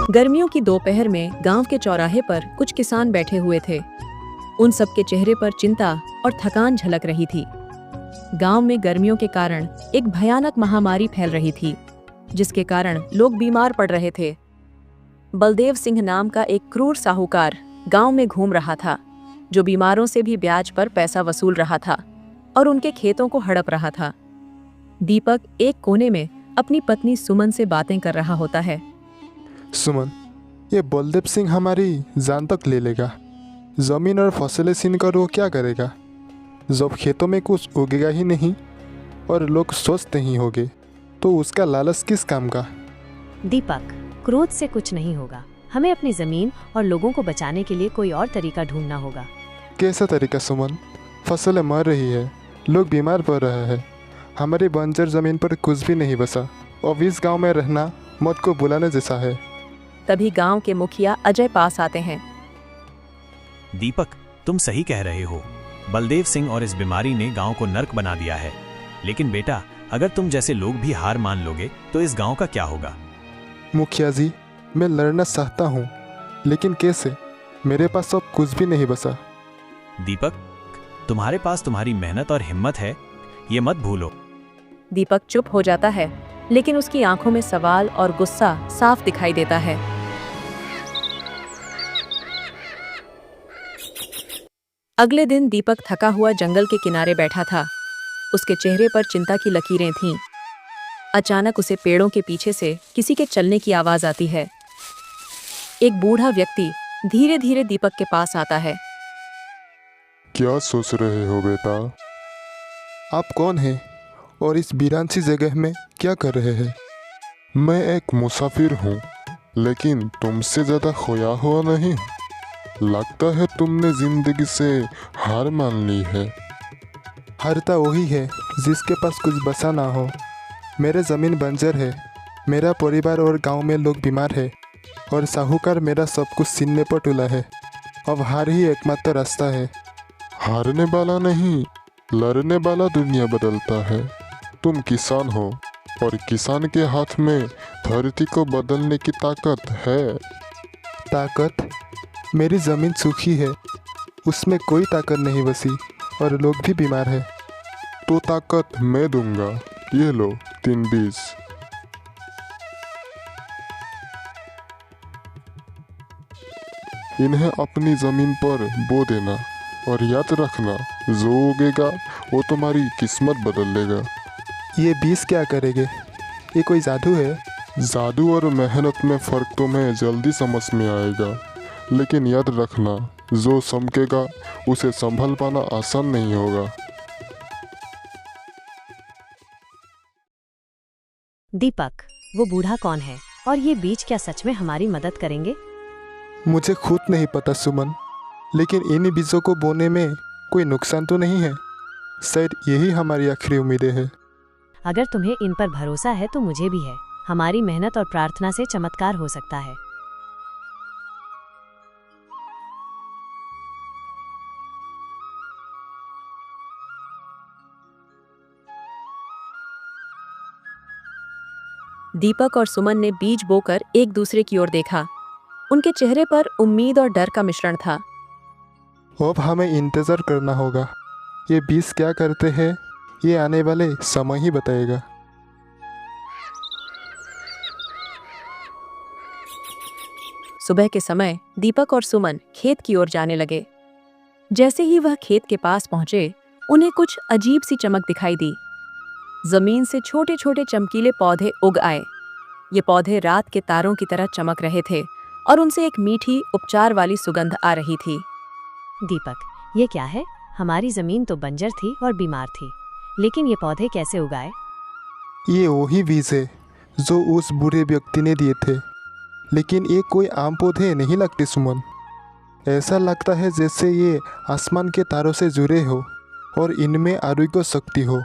गर्मियों की दोपहर में गांव के चौराहे पर कुछ किसान बैठे हुए थे। उन सबके चेहरे पर चिंता और थकान झलक रही थी। गांव में गर्मियों के कारण एक भयानक महामारी फैल रही थी, जिसके कारण लोग बीमार पड़ रहे थे। बलदेव सिंह नाम का एक क्रूर साहूकार गांव में घूम रहा था, जो बीमारों से भी ब्याज पर पैसा वसूल रहा था और उनके खेतों को हड़प रहा था। दीपक एक कोने में अपनी पत्नी सुमन से बातें कर रहा होता है। सुमन, ये बलदेव सिंह हमारी जान तक ले लेगा। जमीन और फसलें छीन कर वो क्या करेगा? जब खेतों में कुछ उगेगा ही नहीं और लोग स्वस्थ नहीं होंगे तो उसका लालच किस काम का? दीपक, क्रोध से कुछ नहीं होगा। हमें अपनी जमीन और लोगों को बचाने के लिए कोई और तरीका ढूंढना होगा। कैसा तरीका सुमन? फसलें मर रही है, लोग बीमार पड़ रहे हैं, हमारी बंजर जमीन पर कुछ भी नहीं बचा। अब इस गांव में रहना मौत को बुलाने जैसा है। तभी गांव के मुखिया अजय पास आते हैं। दीपक, तुम सही कह रहे हो। बलदेव सिंह और इस बीमारी ने गांव को नर्क बना दिया है। लेकिन बेटा, अगर तुम जैसे लोग भी हार मान लोगे तो इस गांव का क्या होगा? मुखिया जी, मैं लड़ना चाहता हूँ, लेकिन कैसे? मेरे पास अब कुछ भी नहीं बचा। दीपक, तुम्हारे पास तुम्हारी मेहनत और हिम्मत है, ये मत भूलो। दीपक चुप हो जाता है, लेकिन उसकी आंखों में सवाल और गुस्सा साफ दिखाई देता है। अगले दिन दीपक थका हुआ जंगल के किनारे बैठा था। उसके चेहरे पर चिंता की लकीरें थीं। अचानक उसे पेड़ों के पीछे से किसी के चलने की आवाज आती है। एक बूढ़ा व्यक्ति धीरे धीरे दीपक के पास आता है। क्या सोच रहे हो बेटा? आप कौन हैं और इस वीरान सी जगह में क्या कर रहे हैं? मैं एक मुसाफिर हूँ, लेकिन तुमसे ज़्यादा खोया हुआ नहीं। लगता है तुमने जिंदगी से हार मान ली है। हारता वही है जिसके पास कुछ बचा ना हो। मेरे ज़मीन बंजर है, मेरा परिवार और गांव में लोग बीमार है और साहूकार मेरा सब कुछ छीनने पर तुला है। अब हार ही एकमात्र रास्ता है। हारने वाला नहीं, लड़ने वाला दुनिया बदलता है। तुम किसान हो और किसान के हाथ में धरती को बदलने की ताकत है। ताकत? मेरी ज़मीन सूखी है, उसमें कोई ताकत नहीं बसी और लोग भी बीमार हैं। तो ताकत मैं दूंगा। ये लो 3 बीज। इन्हें अपनी ज़मीन पर बो देना और याद रखना, जो उगेगा वो तुम्हारी किस्मत बदल देगा। ये बीज क्या करेंगे? ये कोई जादू है? जादू और मेहनत में फ़र्क तुम्हें जल्दी समझ में आएगा, लेकिन याद रखना, जो चमकेगा उसे संभाल पाना आसान नहीं होगा। दीपक, वो बूढ़ा कौन है और ये बीज क्या सच में हमारी मदद करेंगे? मुझे खुद नहीं पता सुमन, लेकिन इन बीजों को बोने में कोई नुकसान तो नहीं है। शायद यही हमारी आखिरी उम्मीदें हैं। अगर तुम्हें इन पर भरोसा है तो मुझे भी है। हमारी मेहनत और प्रार्थना से चमत्कार हो सकता है। दीपक और सुमन ने बीज बोकर एक दूसरे की ओर देखा। उनके चेहरे पर उम्मीद और डर का मिश्रण था। अब हमें इंतज़ार करना होगा। ये बीज क्या करते हैं, ये आने वाले समय ही बताएगा। सुबह के समय दीपक और सुमन खेत की ओर जाने लगे। जैसे ही वह खेत के पास पहुंचे, उन्हें कुछ अजीब सी चमक दिखाई दी। जमीन से छोटे छोटे चमकीले पौधे उग आए। ये पौधे रात के तारों की तरह चमक रहे थे और उनसे एक मीठी उपचार वाली सुगंध आ रही थी। दीपक, ये क्या है? हमारी जमीन तो बंजर थी और बीमार थी, लेकिन ये पौधे कैसे उगाए? ये वही बीज है जो उस बूढ़े व्यक्ति ने दिए थे, लेकिन ये कोई आम पौधे नहीं लगते सुमन। ऐसा लगता है जैसे ये आसमान के तारों से जुड़े हो और इनमें आरोग्य शक्ति हो।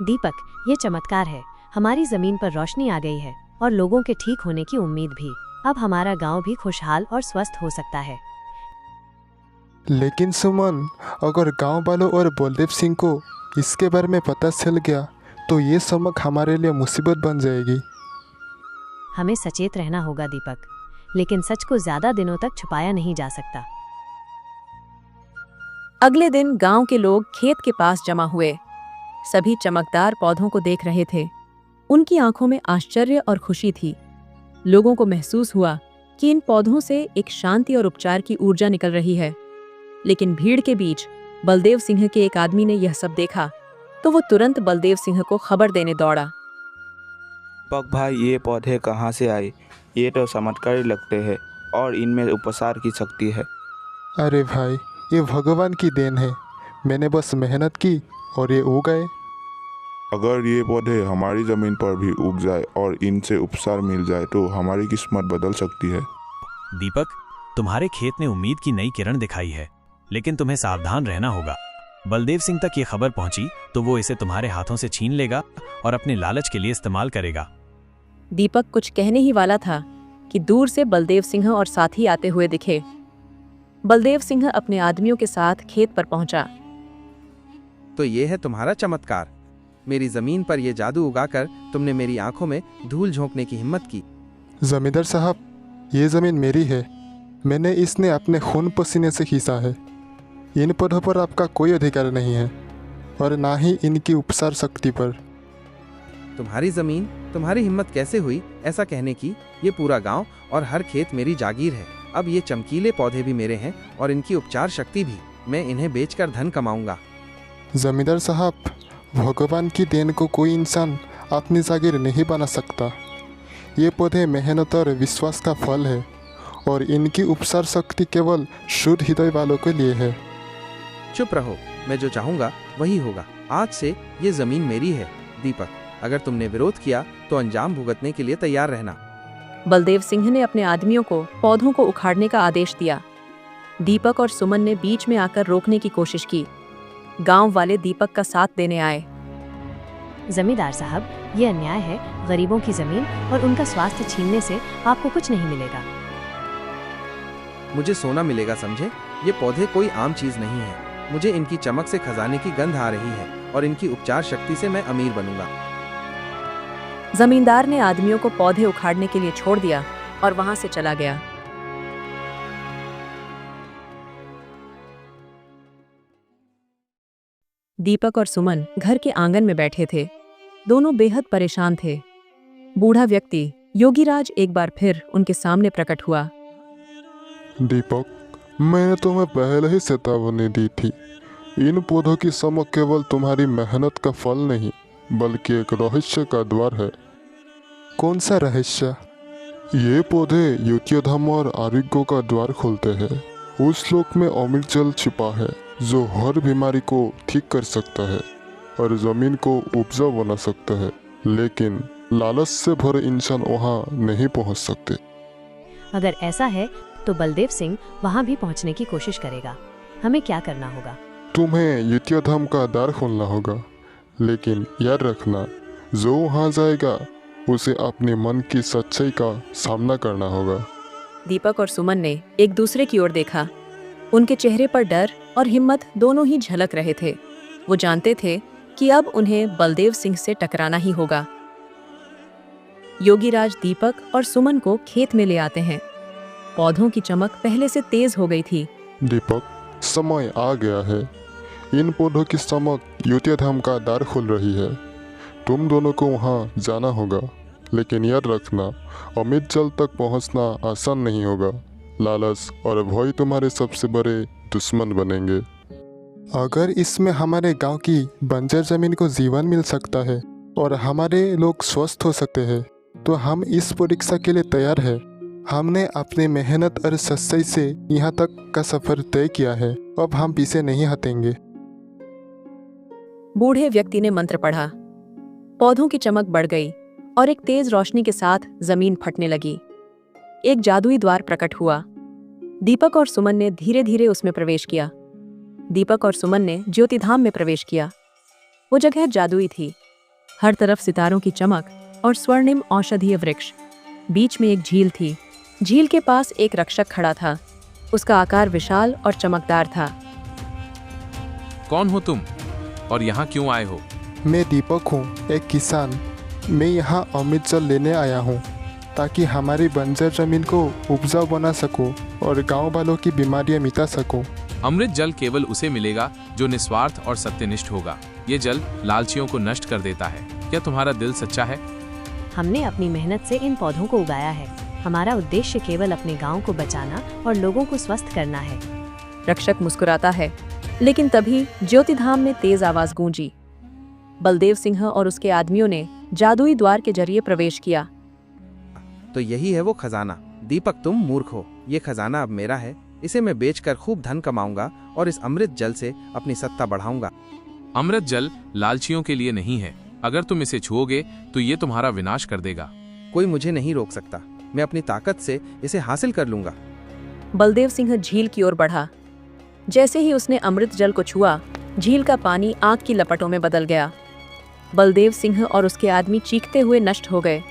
दीपक, ये चमत्कार है। हमारी जमीन पर रोशनी आ गई है और लोगों के ठीक होने की उम्मीद भी। अब हमारा गांव भी खुशहाल और स्वस्थ हो सकता है। लेकिन सुमन, अगर गांव वालों और बलदेव सिंह को इसके बारे में पता चल गया तो ये चमक हमारे लिए मुसीबत बन जाएगी। हमें सचेत रहना होगा दीपक, लेकिन सच को ज्यादा दिनों तक छुपाया नहीं जा सकता। अगले दिन गांव के लोग खेत के पास जमा हुए। सभी चमकदार पौधों को देख रहे थे। उनकी आंखों में आश्चर्य और खुशी थी। लोगों को महसूस हुआ कि इन पौधों से एक शांति और उपचार की ऊर्जा निकल रही है। लेकिन भीड़ के बीच बलदेव सिंह के एक आदमी ने यह सब देखा तो वो तुरंत बलदेव सिंह को खबर देने दौड़ा। दीपक भाई, ये पौधे कहाँ से आए? ये तो चमत्कारी लगते हैं और इनमें उपचार की शक्ति है। अरे भाई, ये भगवान की देन है। मैंने बस मेहनत की और ये उग गए। अगर ये पौधे हमारी ज़मीन पर भी उग जाए और इनसे उपचार मिल जाए तो हमारी किस्मत बदल सकती है। दीपक, तुम्हारे खेत ने उम्मीद की नई किरण दिखाई है, लेकिन तुम्हें सावधान रहना होगा। बलदेव सिंह तक ये खबर पहुंची तो वो इसे तुम्हारे हाथों से छीन लेगा और अपने लालच के लिए इस्तेमाल करेगा। दीपक कुछ कहने ही वाला था कि दूर से बलदेव सिंह और साथी आते हुए दिखे। बलदेव सिंह अपने आदमियों के साथ खेत पर पहुंचा। तो ये है तुम्हारा चमत्कार। मेरी जमीन पर ये जादू उगाकर तुमने मेरी आंखों में धूल झोंकने की हिम्मत की। जमींदार साहब, ये ज़मीन मेरी है। मैंने इसने अपने खून पसीने से खींचा है। इन पौधों पर आपका कोई अधिकार नहीं है और ना ही इनकी उपचार शक्ति पर। तुम्हारी जमीन, तुम्हारी हिम्मत कैसे हुई ऐसा कहने की? ये पूरा गांव और हर खेत मेरी जागीर है। अब ये चमकीले पौधे भी मेरे हैं और इनकी उपचार शक्ति भी। मैं इन्हें बेचकर धन कमाऊंगा। जमींदार साहब, भगवान की देन को कोई इंसान अपनी जागीर नहीं बना सकता। ये पौधे मेहनत और विश्वास का फल है और इनकी उपचार शक्ति केवल शुद्ध हृदय वालों के लिए है। चुप रहो, मैं जो चाहूंगा वही होगा। आज से ये जमीन मेरी है। दीपक, अगर तुमने विरोध किया तो अंजाम भुगतने के लिए तैयार रहना। बलदेव सिंह ने अपने आदमियों को पौधों को उखाड़ने का आदेश दिया। दीपक और सुमन ने बीच में आकर रोकने की कोशिश की। गांव वाले दीपक का साथ देने आए। जमींदार साहब, ये अन्याय है। गरीबों की जमीन और उनका स्वास्थ्य छीनने से आपको कुछ नहीं मिलेगा। मुझे सोना मिलेगा, समझे? ये पौधे कोई आम चीज नहीं है। मुझे इनकी चमक से खजाने की गंध आ रही है और इनकी उपचार शक्ति से मैं अमीर बनूंगा। जमींदार ने आदमियों को पौधे उखाड़ने के लिए छोड़ दिया और वहां से चला गया। दीपक और सुमन घर के आंगन में बैठे थे। दोनों बेहद परेशान थे। बूढ़ा व्यक्ति योगीराज एक बार फिर उनके सामने प्रकट हुआ। दीपक, मैंने तुम्हें पहले ही चेतावनी दी थी। इन पौधों की चमक केवल तुम्हारी मेहनत का फल नहीं बल्कि एक रहस्य का द्वार है। कौन सा रहस्य? ये पौधे युद्धधाम और आरोग्य का द्वार खोलते हैं। उस लोक में अमृत जल छिपा है जो हर बीमारी को ठीक कर सकता है और जमीन को उपजाऊ बना सकता है, लेकिन लालच से भरे इंसान वहाँ नहीं पहुँच सकते। अगर ऐसा है तो बलदेव सिंह वहां भी पहुंचने की कोशिश करेगा। हमें क्या करना होगा? तुम्हें युद्धधाम का द्वार खोलना होगा, लेकिन याद रखना, जो वहाँ जाएगा उसे अपने मन की सच्चाई का सामना करना होगा। दीपक और सुमन ने एक दूसरे की ओर देखा। उनके चेहरे पर डर और हिम्मत दोनों ही झलक रहे थे। वो जानते थे कि अब उन्हें बलदेव सिंह से टकराना ही होगा। योगीराज दीपक और सुमन को खेत में ले आते हैं। पौधों की चमक पहले से तेज हो गई थी। दीपक, समय आ गया है। इन पौधों की चमक युद्धधाम का द्वार खोल रही है। तुम दोनों को वहाँ जाना होगा, लेकिन याद रखना, अमृत जल तक पहुँचना आसान नहीं होगा। लालच और भय तुम्हारे सबसे बड़े दुश्मन बनेंगे। अगर इसमें हमारे गांव की बंजर जमीन को जीवन मिल सकता है और हमारे लोग स्वस्थ हो सकते हैं, तो हम इस परीक्षा के लिए तैयार हैं। हमने अपनी मेहनत और सच्चाई से यहाँ तक का सफर तय किया है। अब हम पीछे नहीं हटेंगे। बूढ़े व्यक्ति ने मंत्र पढ़ा। पौधों की चमक बढ़ गई और एक तेज रोशनी के साथ जमीन फटने लगी। एक जादुई द्वार प्रकट हुआ। दीपक और सुमन ने धीरे धीरे उसमें प्रवेश किया। दीपक और सुमन ने ज्योतिधाम में प्रवेश किया। वो जगह जादुई थी। हर तरफ सितारों की चमक और स्वर्णिम औषधीय वृक्ष। बीच में एक झील थी। झील के पास एक रक्षक खड़ा था। उसका आकार विशाल और चमकदार था। कौन हो तुम और यहाँ क्यों आए हो? मैं दीपक हूँ, एक किसान। मैं यहाँ अमृत जल लेने आया हूँ। ताकि हमारी बंजर जमीन को उपजाऊ बना सको और गांव वालों की बीमारियां मिटा सको। अमृत जल केवल उसे मिलेगा जो निस्वार्थ और सत्यनिष्ठ होगा। ये जल लालचियों को नष्ट कर देता है। क्या तुम्हारा दिल सच्चा है? हमने अपनी मेहनत से इन पौधों को उगाया है। हमारा उद्देश्य केवल अपने गांव को बचाना और लोगों को स्वस्थ करना है। रक्षक मुस्कुराता है, लेकिन तभी ज्योतिधाम में तेज आवाज गूंजी। बलदेव सिंह और उसके आदमियों ने जादुई द्वार के जरिए प्रवेश किया। तो यही है वो खजाना। दीपक, तुम मूर्ख हो। ये खजाना अब मेरा है। इसे मैं बेचकर खूब धन कमाऊंगा और इस अमृत जल से अपनी सत्ता बढ़ाऊंगा। अमृत जल लालचियों के लिए नहीं है। अगर तुम इसे छुओगे तो ये तुम्हारा विनाश कर देगा। कोई मुझे नहीं रोक सकता। मैं अपनी ताकत से इसे हासिल कर लूंगा। बलदेव सिंह झील की ओर बढ़ा। जैसे ही उसने अमृत जल को छुआ, झील का पानी आग की लपटों में बदल गया। बलदेव सिंह और उसके आदमी चीखते हुए नष्ट हो गए।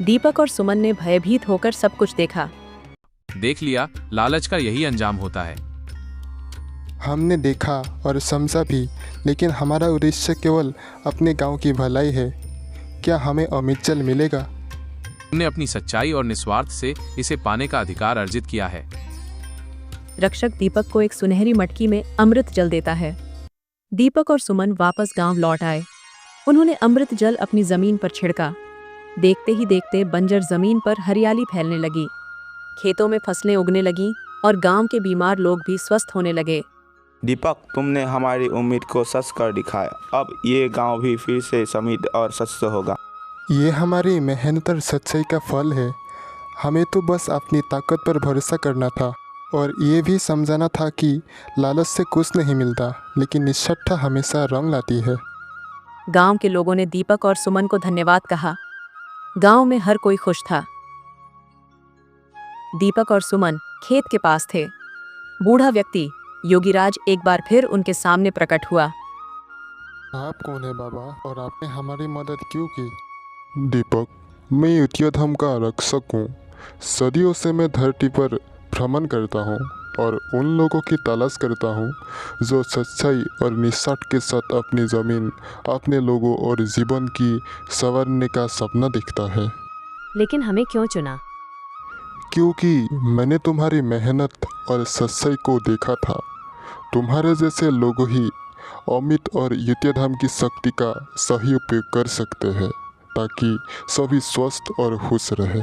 दीपक और सुमन ने भयभीत होकर सब कुछ देखा। देख लिया, लालच का यही अंजाम होता है। हमने देखा और समझा भी, लेकिन हमारा उद्देश्य केवल अपने गांव की भलाई है। क्या हमें अमृत जल मिलेगा? तुमने अपनी सच्चाई और निस्वार्थ से इसे पाने का अधिकार अर्जित किया है। रक्षक दीपक को एक सुनहरी मटकी में अमृत जल देता है। दीपक और सुमन वापस गांव लौट आए। उन्होंने अमृत जल अपनी जमीन पर छिड़का। देखते ही देखते बंजर जमीन पर हरियाली फैलने लगी। खेतों में फसलें उगने लगीं और गांव के बीमार लोग भी स्वस्थ होने लगे। दीपक, तुमने हमारी उम्मीद को सच कर दिखाया। अब ये गांव भी फिर से समृद्ध और स्वच्छ होगा। ये हमारी मेहनत और सच्चाई का फल है। हमें तो बस अपनी ताकत पर भरोसा करना था और ये भी समझाना था कि लालच से कुछ नहीं मिलता, लेकिन निष्ठा हमेशा रंग लाती है। गांव के लोगों ने दीपक और सुमन को धन्यवाद कहा। गांव में हर कोई खुश था। दीपक और सुमन खेत के पास थे। बूढ़ा व्यक्ति योगीराज एक बार फिर उनके सामने प्रकट हुआ। आप कौन है बाबा, और आपने हमारी मदद क्यों की? दीपक, मैं युद्धधाम का रक्षक हूँ। सदियों से मैं धरती पर भ्रमण करता हूँ और उन लोगों की तलाश करता हूँ जो सच्चाई और निष्ठा के साथ अपनी ज़मीन, अपने लोगों और जीवन की संवारने का सपना दिखता है। लेकिन हमें क्यों चुना? क्योंकि मैंने तुम्हारी मेहनत और सच्चाई को देखा था। तुम्हारे जैसे लोग ही अमित और युद्धधाम की शक्ति का सही उपयोग कर सकते हैं ताकि सभी स्वस्थ और खुश रहे।